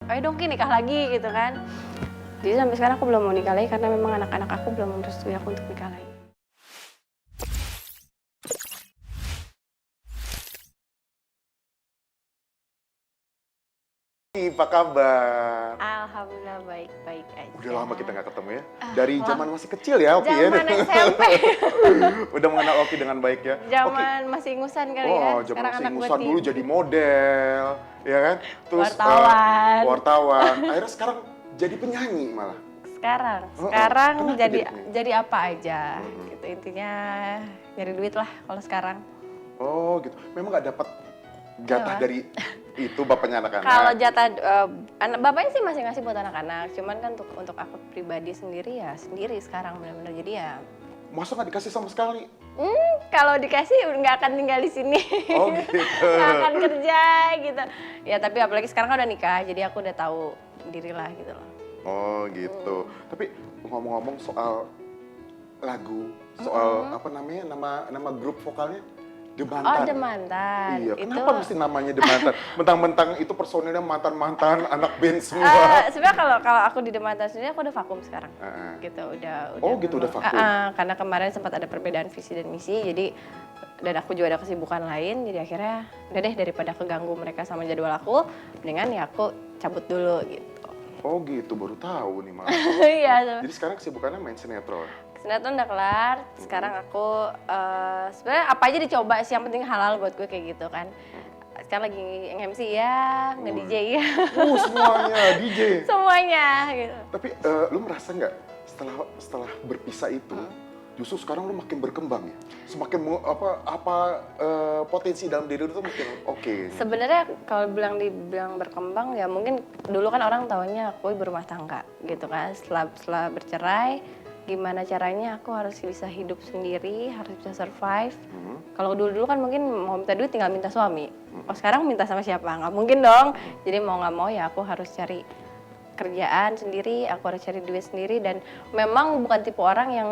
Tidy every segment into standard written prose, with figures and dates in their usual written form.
ayo dong Ki nikah lagi gitu kan. Jadi sampai sekarang aku belum mau nikah lagi karena memang anak-anak aku belum merestui aku untuk nikah lagi. Apa kabar? Alhamdulillah baik-baik aja. Udah lama kita nggak ketemu ya? Dari zaman masih kecil ya Oki ya? Zaman SMP. Udah mengenal Oki dengan baik ya? Zaman masih ingusan kali ya. Oh, zaman masih ingusan dulu jadi model, ya kan? Terus wartawan. wartawan. Akhirnya sekarang jadi penyanyi malah. Sekarang Kenapa jadi apa aja gitu intinya nyari duit lah kalau sekarang. Oh gitu. Memang nggak dapat jatah dari itu bapaknya anak-anak. Kalau jatah bapaknya sih masih ngasih buat anak-anak, cuman kan untuk aku pribadi sendiri ya sendiri sekarang benar-benar jadi ya. Masa nggak dikasih sama sekali? Kalau dikasih nggak akan tinggal di sini. Oh gitu. Nggak akan kerja gitu. Ya tapi apalagi sekarang kan udah nikah, jadi aku udah tahu diri lah gitu loh. Oh gitu. Tapi ngomong-ngomong soal lagu, soal apa namanya nama grup vokalnya The Mantan. Oh The Mantan. Iya. Itu, kenapa mesti namanya The Mantan? Mentang-mentang itu personilnya mantan-mantan anak band semua. sebenarnya kalau aku di The Mantan sendiri aku udah vakum sekarang. Gitu udah. Oh gitu udah vakum. Karena kemarin sempat ada perbedaan visi dan misi, jadi dan aku juga ada kesibukan lain, jadi akhirnya udah deh daripada keganggu mereka sama jadwal aku, mendingan ya aku cabut dulu gitu. Oh gitu, baru tahu nih malah. Iya. Jadi sekarang kesibukannya main sinetron? Sinetron udah kelar, sekarang aku sebenarnya apa aja dicoba sih, yang penting halal buat gue kayak gitu kan. Sekarang lagi nge-MC ya, nge-DJ ya. Semuanya DJ. Semuanya gitu. Tapi lu merasa nggak setelah berpisah itu, justru sekarang lu makin berkembang ya? Semakin potensi dalam diri lu tuh makin oke. Sebenarnya kalau dibilang berkembang ya mungkin dulu kan orang taunya aku berumah tangga gitu kan. Setelah bercerai, gimana caranya aku harus bisa hidup sendiri, harus bisa survive. Kalau dulu kan mungkin mau minta duit tinggal minta suami. Oh sekarang minta sama siapa? Nggak mungkin dong. Jadi mau nggak mau ya aku harus cari kerjaan sendiri, aku harus cari duit sendiri. Dan memang bukan tipe orang yang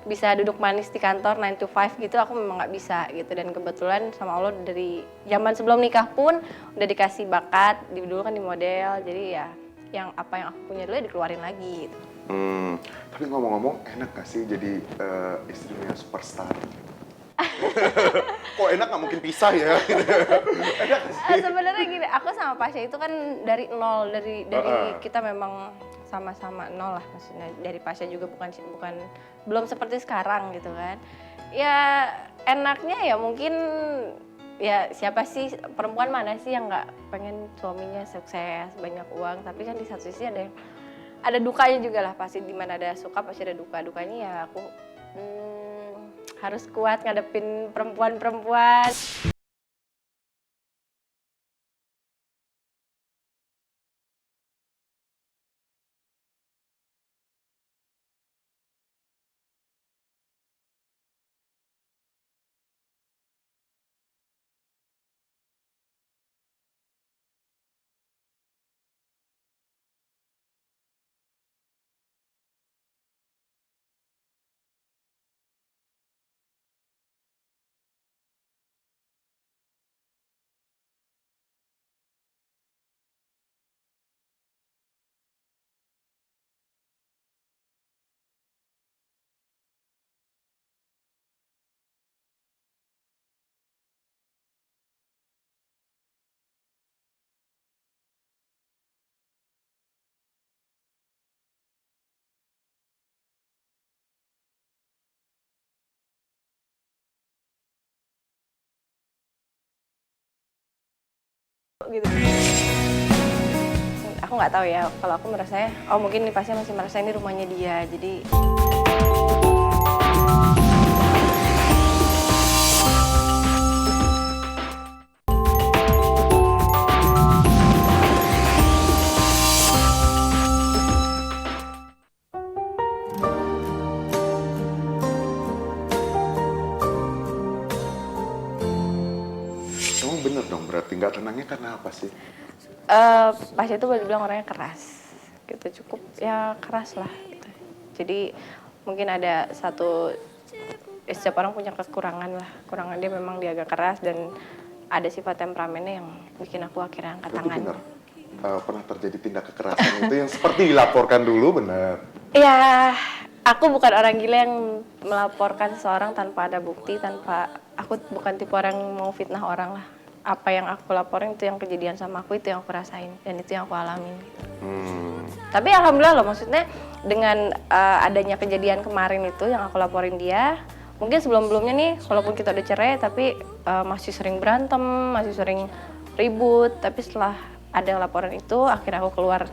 bisa duduk manis di kantor 9 to 5 gitu, aku memang nggak bisa gitu. Dan kebetulan sama Allah dari zaman sebelum nikah pun udah dikasih bakat, dulu kan di model, jadi ya apa yang aku punya dulu ya dikeluarin lagi gitu. Tapi ngomong-ngomong, enak gak sih jadi istrinya superstar? Kok enak gak mungkin pisah ya? Enak gak sih? Sebenarnya gini, aku sama Pasha itu kan dari nol, dari kita memang sama-sama nol lah, maksudnya dari Pasha juga bukan belum seperti sekarang gitu kan. Ya enaknya ya mungkin ya siapa sih, perempuan mana sih yang nggak pengen suaminya sukses, banyak uang, tapi kan di satu sisi ada dukanya juga lah, pasti di mana ada suka pasti ada dukanya ya aku harus kuat ngadepin perempuan-perempuan. Gitu. Aku nggak tahu ya, kalau aku merasa mungkin nih pasti masih merasa ini rumahnya dia, jadi Emang bener dong, berarti nggak tenangnya karena apa sih? Pasha itu boleh dibilang orangnya keras gitu, cukup ya keras lah gitu. Jadi mungkin ada setiap orang punya kekurangan lah, kekurangan dia memang dia agak keras dan ada sifat temperamennya yang bikin aku akhirnya angkat tangan. Bener. pernah terjadi tindak kekerasan itu yang seperti dilaporkan dulu, benar? Ya, aku bukan orang gila yang melaporkan seseorang tanpa ada bukti, aku bukan tipe orang yang mau fitnah orang lah. Apa yang aku laporin itu yang kejadian sama aku, itu yang aku rasain dan itu yang aku alamin. Tapi alhamdulillah loh, maksudnya dengan adanya kejadian kemarin itu yang aku laporin dia, mungkin sebelum-sebelumnya nih walaupun kita udah cerai tapi masih sering berantem, masih sering ribut, tapi setelah ada laporan itu akhirnya aku keluar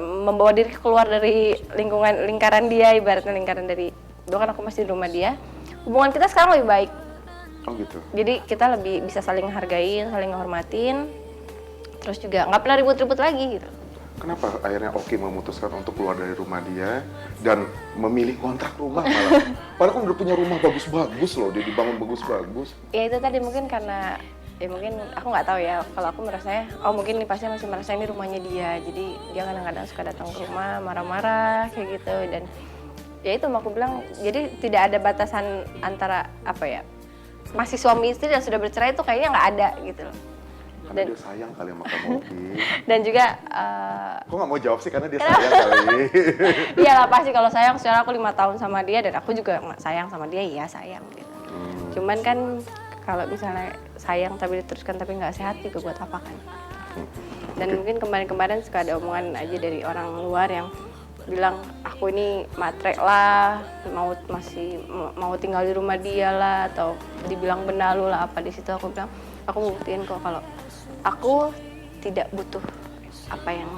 membawa diri keluar dari lingkaran dia, ibaratnya lingkaran dari dulu kan aku masih di rumah dia. Hubungan kita sekarang lebih baik. Oh gitu. Jadi kita lebih bisa saling hargain, saling menghormatin. Terus juga nggak pernah ribut-ribut lagi gitu. Kenapa akhirnya Oki memutuskan untuk keluar dari rumah dia dan memilih kontrak rumah malah? Padahal kan udah punya rumah bagus-bagus loh, dia dibangun bagus-bagus. Ya itu tadi mungkin karena ya mungkin aku nggak tahu ya, kalau aku merasanya mungkin nih pasti masih merasa ini rumahnya dia, jadi dia kadang-kadang suka datang ke rumah marah-marah kayak gitu. Dan ya itu aku bilang, jadi tidak ada batasan antara apa ya, masih suami istri dan sudah bercerai itu kayaknya nggak ada gitu loh. Karena dia sayang kali sama kamu, Oki. Dan juga Kok nggak mau jawab sih, karena dia sayang kali. iyalah pasti kalau sayang, sekarang aku 5 tahun sama dia dan aku juga sayang sama dia, iya sayang gitu. Cuman kan kalau misalnya sayang tapi diteruskan tapi nggak sehat juga buat apa kan. Dan mungkin kemarin-kemarin suka ada omongan aja dari orang luar yang bilang aku ini matre lah, masih mau tinggal di rumah dia lah, atau dibilang benalu lah apa di situ. Aku bilang aku mau buktiin kok kalau aku tidak butuh apa yang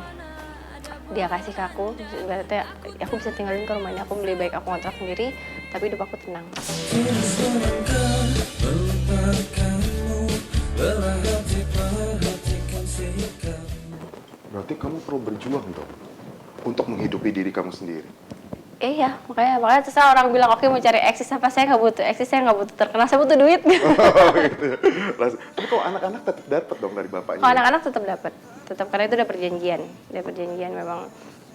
dia kasih ke aku. Berarti aku bisa tinggalin ke rumahnya, aku lebih baik aku ngontrak sendiri tapi hidup aku tenang. Berarti kamu perlu berjuang dong untuk menghidupi diri kamu sendiri. Iya, makanya terserah orang bilang oke mau cari eksis apa, saya nggak butuh eksis, saya nggak butuh terkenal, saya butuh duit. Oh, gitu. Tapi kalau anak-anak tetap dapat dong dari bapaknya. Kalau anak-anak tetap karena itu udah perjanjian memang,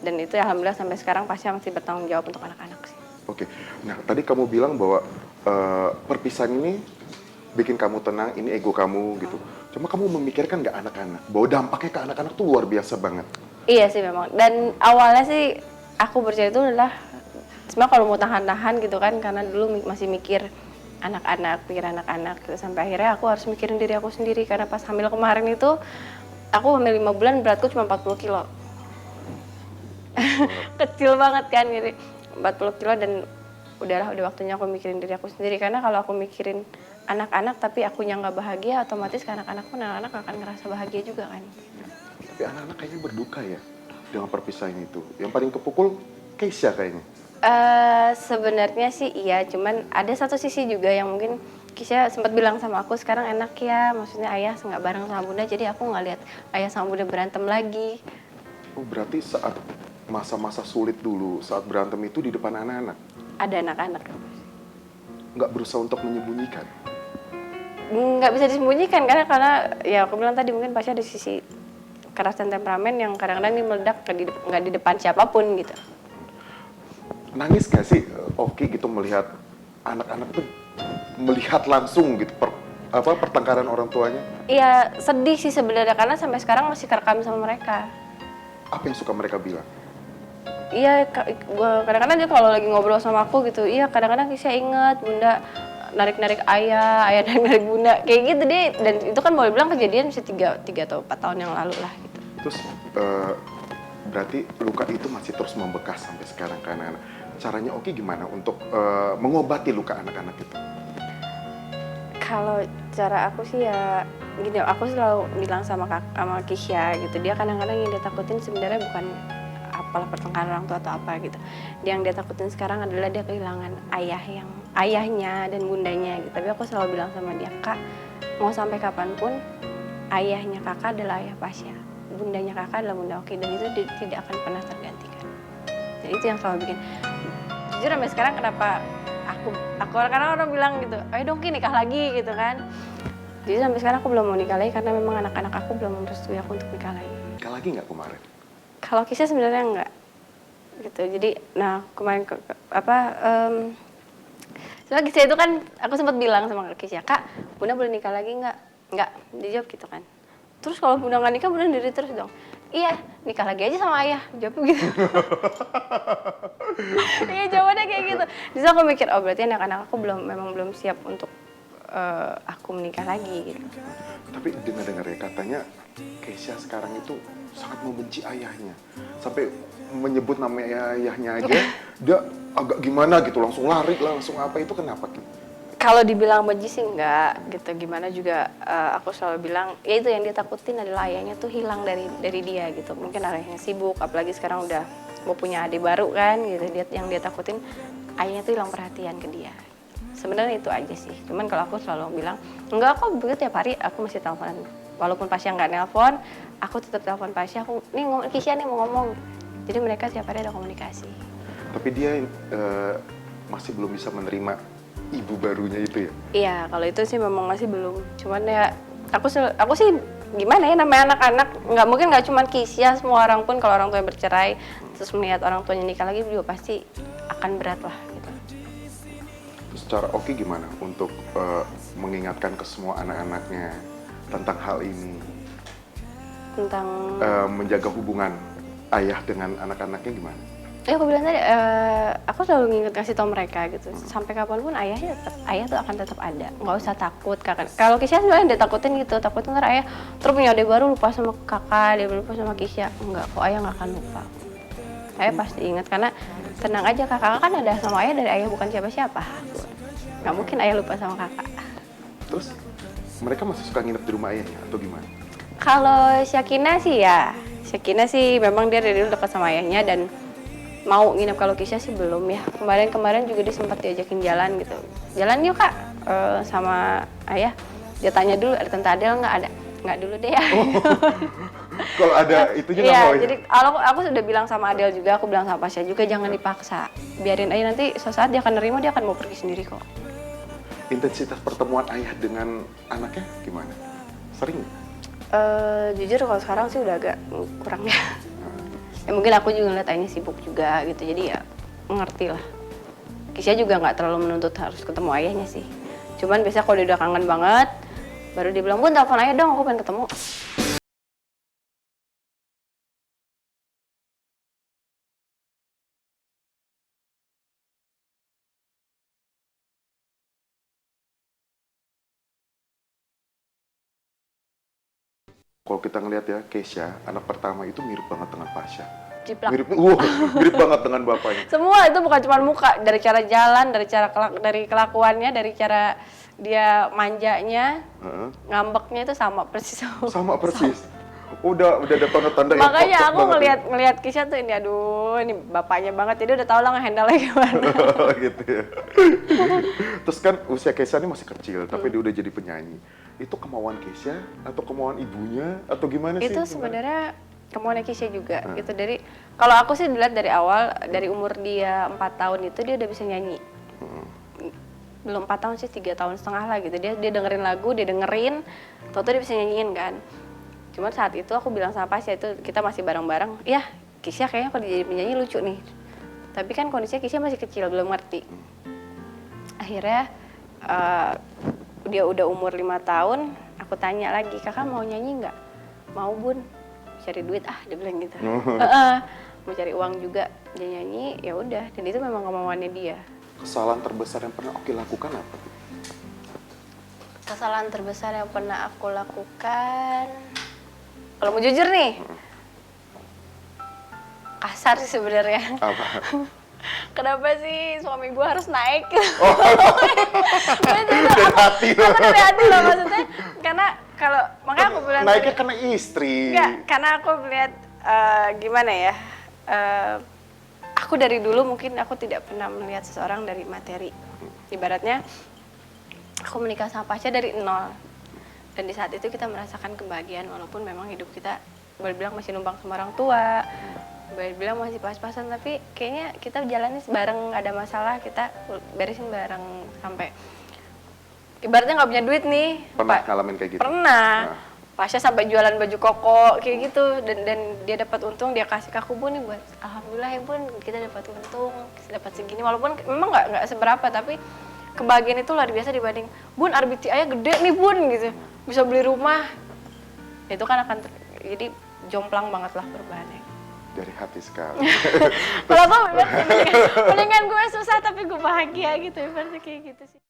dan itu alhamdulillah sampai sekarang pasti masih bertanggung jawab untuk anak-anak sih. Oke, nah tadi kamu bilang bahwa perpisahan ini bikin kamu tenang, ini ego kamu gitu. Cuma kamu memikirkan nggak anak-anak? Bahwa dampaknya ke anak-anak tuh luar biasa banget. Iya sih memang, dan awalnya sih aku bercerita itu adalah sebenarnya kalau mau tahan-tahan gitu kan, karena dulu masih mikir anak-anak gitu. Sampai akhirnya aku harus mikirin diri aku sendiri, karena pas hamil kemarin itu aku hamil 5 bulan, beratku cuma 40 kilo. Kecil banget kan, jadi 40 kilo, dan udah waktunya aku mikirin diri aku sendiri. Karena kalau aku mikirin anak-anak tapi akunya nggak bahagia, otomatis ke anak-anak pun anak-anak akan ngerasa bahagia juga kan. Tapi anak-anak kayaknya berduka ya dengan perpisahan itu. Yang paling kepukul Keisha kayaknya. Sebenarnya sih iya, cuman ada satu sisi juga yang mungkin Keisha sempat bilang sama aku, sekarang enak ya, maksudnya ayah nggak bareng sama bunda, jadi aku nggak lihat ayah sama bunda berantem lagi. Oh, berarti saat masa-masa sulit dulu, saat berantem itu di depan anak-anak? Ada anak-anak. Nggak berusaha untuk menyembunyikan? Nggak bisa disembunyikan, karena ya aku bilang tadi mungkin pasti ada sisi keras dan temperamen yang kadang-kadang ini meledak nggak di depan siapapun gitu. Nangis gak sih Oki gitu melihat anak-anak tuh melihat langsung gitu pertengkaran orang tuanya? Iya sedih sih sebenarnya, karena sampai sekarang masih kerekam sama mereka. Apa yang suka mereka bilang? Iya, kadang-kadang dia kalau lagi ngobrol sama aku gitu, iya kadang-kadang saya ingat bunda narik-narik ayah narik-narik bunda, kayak gitu deh. Dan itu kan boleh bilang kejadian bisa 3 atau 4 tahun yang lalu lah gitu. Terus berarti luka itu masih terus membekas sampai sekarang ke anak-anak. Caranya Oki gimana untuk mengobati luka anak-anak itu? Kalau cara aku sih ya gini, aku selalu bilang sama Keisha gitu, dia kadang-kadang yang dia takutin sebenarnya bukan apalah pertengkaran orang tua atau apa gitu. Yang dia takutin sekarang adalah dia kehilangan ayahnya dan bundanya gitu. Tapi aku selalu bilang sama dia, Kak, mau sampai kapanpun ayahnya kakak adalah ayah Pasya, bundanya kakak adalah bunda Oki, dan itu tidak akan pernah tergantikan. Dan itu yang selalu bikin jujur sampai sekarang kenapa aku karena orang bilang gitu, ayo dong Ki nikah lagi gitu kan. Jadi sampai sekarang aku belum mau nikah lagi karena memang anak-anak aku belum merestui aku untuk nikah lagi. Nikah lagi nggak kemarin? Kalau Kisah sebenarnya enggak gitu. Jadi nah kemarin soalnya Kisah itu kan aku sempat bilang sama Kisah, Kak, Bunda boleh nikah lagi enggak? Enggak, dijawab gitu kan. Terus kalau udah nggak nikah beneran diri terus dong? Iya, nikah lagi aja sama ayah, jawabnya gitu. Iya jawabannya kayak gitu. Di situ aku mikir, oh berarti anak-anak aku memang belum siap untuk aku menikah lagi gitu. Tapi dengar-dengar ya katanya Keisha sekarang itu sangat membenci ayahnya. Sampai menyebut nama ayahnya aja dia agak gimana gitu, langsung lari lah, langsung apa, itu kenapa Ki? Kalau dibilang benci sih enggak gitu, gimana juga aku selalu bilang, ya itu yang dia takutin adalah ayahnya tuh hilang dari dia gitu. Mungkin ayahnya sibuk, apalagi sekarang udah mau punya adik baru kan gitu. Yang dia takutin ayahnya tuh hilang perhatian ke dia. Sebenarnya itu aja sih. Cuman kalau aku selalu bilang, enggak kok, begitu tiap hari aku masih teleponan. Walaupun Pasha nggak nelpon, aku tetap telepon Pasha. Aku nih Kisha nih mau ngomong. Jadi mereka tiap hari ada komunikasi. Tapi dia masih belum bisa menerima ibu barunya itu ya? Iya, kalau itu sih memang masih belum. Cuman ya aku sih gimana ya, namanya anak-anak nggak cuma Kisha, semua orang pun kalau orang tua yang bercerai terus melihat orang tuanya nikah lagi juga pasti akan berat lah gitu. Terus secara Oki gimana untuk mengingatkan ke semua anak-anaknya tentang hal ini? Tentang menjaga hubungan ayah dengan anak-anaknya gimana? ya aku bilang tadi, aku selalu nginget kasih tau mereka gitu. Sampai kapanpun ayah tuh akan tetap ada. Nggak usah takut kakak. Kalau Kisha sebenarnya dia takutin gitu, takut ntar ayah terus punya adik baru lupa sama kakak, dia lupa sama Kisha. Enggak, kok ayah nggak akan lupa. Ayah pasti ingat karena tenang aja, kakak kan ada sama ayah dari ayah bukan siapa-siapa. Nggak mungkin ayah lupa sama kakak. Terus mereka masih suka nginep di rumah ayahnya atau gimana? Kalau Syakina sih ya, Syakina sih memang dia dari dulu dekat sama ayahnya dan mau nginep. Kalau Kisha sih belum ya. Kemarin juga dia sempat diajakin jalan gitu. Jalan yuk kak, sama ayah. Dia tanya dulu, ada Tante Adel nggak? Ada. Nggak dulu deh ya. Oh, kalau ada itunya nggak Iya, mau ya? jadi aku sudah bilang sama Adel juga, aku bilang sama Pasha juga jangan dipaksa. Biarin aja, nanti suatu saat dia akan nerima, dia akan mau pergi sendiri kok. Intensitas pertemuan ayah dengan anaknya gimana? Sering nggak? Jujur kalau sekarang sih udah agak kurang ya. Ya mungkin aku juga ngeliat ayahnya sibuk juga gitu, jadi ya mengerti lah. Kisha juga nggak terlalu menuntut harus ketemu ayahnya sih. Cuman biasanya kalau dia udah kangen banget, baru dia bilang, Bun telepon ayah dong, aku pengen ketemu. Kalau kita ngelihat ya, Keisha, anak pertama itu mirip banget dengan Pasha. Ciplak. Mirip banget dengan bapaknya. Semua itu bukan cuma muka, dari cara jalan, dari kelakuannya, dari cara dia manjanya, ngambeknya itu sama persis. Sama persis. Udah ada tanda-tanda yang Makanya cocok aku banget ngelihat Kisha tuh ini, aduh ini bapaknya banget, jadi udah tau lah nge-handle-nya gimana. gitu ya. Terus kan usia Keisha ini masih kecil, tapi dia udah jadi penyanyi. Itu kemauan Keisha atau kemauan ibunya atau gimana sih? Itu sebenarnya kemauannya Kisha juga gitu. Kalau aku sih dilihat dari awal, dari umur dia 4 tahun itu dia udah bisa nyanyi. Belum 4 tahun sih, 3 tahun setengah lah gitu. Dia dengerin lagu, dia dengerin, tau-tau dia bisa nyanyiin kan. Cuman saat itu aku bilang sama Pasha, itu kita masih bareng-bareng, ya Kisha kayaknya kalau jadi penyanyi lucu nih. Tapi kan kondisinya Kisha masih kecil, belum ngerti. Akhirnya dia udah umur 5 tahun, aku tanya lagi, kakak mau nyanyi nggak? Mau Bun, cari duit dia bilang gitu. Mau cari uang juga, dia nyanyi, ya udah. Dan itu memang kemauannya dia. Kesalahan terbesar yang pernah Oki lakukan apa? Kesalahan terbesar yang pernah aku lakukan, kalau mau jujur nih, kasar sih sebenarnya. Apa? Kenapa sih suami gue harus naik? Oh. Dari hati loh. Aku dari hati loh maksudnya. Karena kalau, makanya aku bilang naiknya karena istri. Enggak, karena aku melihat gimana ya, aku dari dulu mungkin aku tidak pernah melihat seseorang dari materi. Ibaratnya aku menikah sama Pasha dari nol, dan di saat itu kita merasakan kebahagiaan walaupun memang hidup kita boleh bilang masih numpang sama orang tua, boleh bilang masih pas-pasan, tapi kayaknya kita jalannya bareng, nggak ada masalah, kita beresin bareng sampai ibaratnya nggak punya duit nih. Pernah ngalamin kayak gitu? Pernah. Nah. Pasha sampai jualan baju koko kayak gitu, dan dia dapat untung, dia kasih ke aku, Bun nih buat alhamdulillah ya Bun, kita dapat untung, dapat segini, walaupun memang nggak seberapa, tapi kebahagiaan itu luar biasa dibanding Bun RBT ayah gede nih Bun gitu, bisa beli rumah. itu kan akan jadi jomplang banget lah perubahannya. Dari hati sekali. Kalau gue mendingan gue susah tapi gue bahagia gitu, ibaratnya kayak gitu sih.